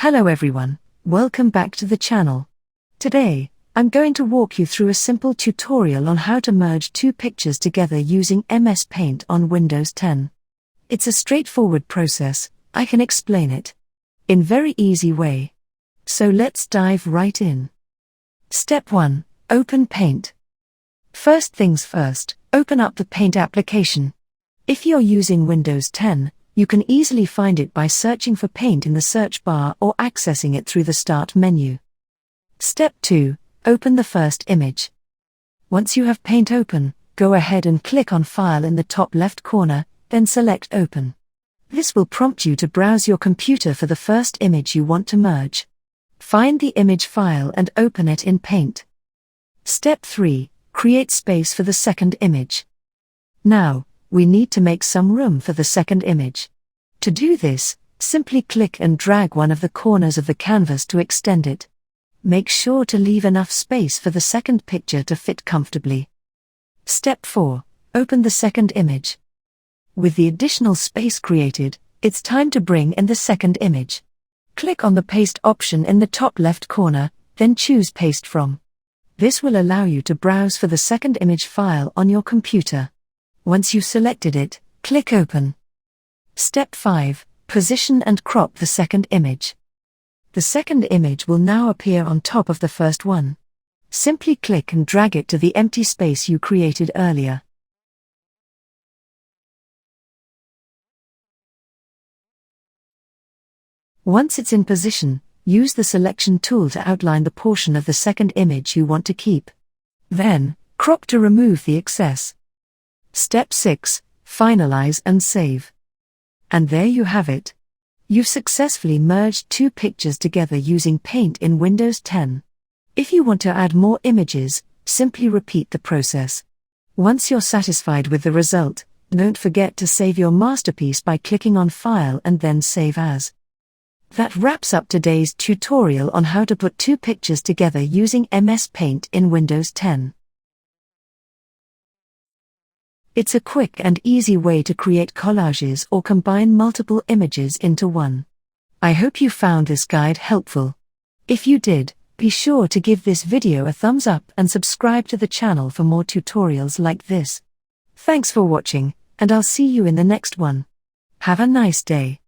Hello everyone, welcome back to the channel. Today, I'm going to walk you through a simple tutorial on how to merge two pictures together using MS Paint on Windows 10. It's a straightforward process, I can explain it in very easy way. So let's dive right in. Step 1. Open Paint. First things first, open up the Paint application. If you're using Windows 10, you can easily find it by searching for Paint in the search bar or accessing it through the Start menu. Step 2. Open the first image. Once you have Paint open, go ahead and click on File in the top left corner, then select Open. This will prompt you to browse your computer for the first image you want to merge. Find the image file and open it in Paint. Step 3. Create space for the second image. Now, we need to make some room for the second image. To do this, simply click and drag one of the corners of the canvas to extend it. Make sure to leave enough space for the second picture to fit comfortably. Step 4. Open the second image. With the additional space created, it's time to bring in the second image. Click on the Paste option in the top left corner, then choose Paste From. This will allow you to browse for the second image file on your computer. Once you've selected it, click Open. Step 5. Position and crop the second image. The second image will now appear on top of the first one. Simply click and drag it to the empty space you created earlier. Once it's in position, use the selection tool to outline the portion of the second image you want to keep. Then, crop to remove the excess. Step 6. Finalize and save. And there you have it. You've successfully merged two pictures together using Paint in Windows 10. If you want to add more images, simply repeat the process. Once you're satisfied with the result, don't forget to save your masterpiece by clicking on File and then Save As. That wraps up today's tutorial on how to put two pictures together using MS Paint in Windows 10. It's a quick and easy way to create collages or combine multiple images into one. I hope you found this guide helpful. If you did, be sure to give this video a thumbs up and subscribe to the channel for more tutorials like this. Thanks for watching, and I'll see you in the next one. Have a nice day.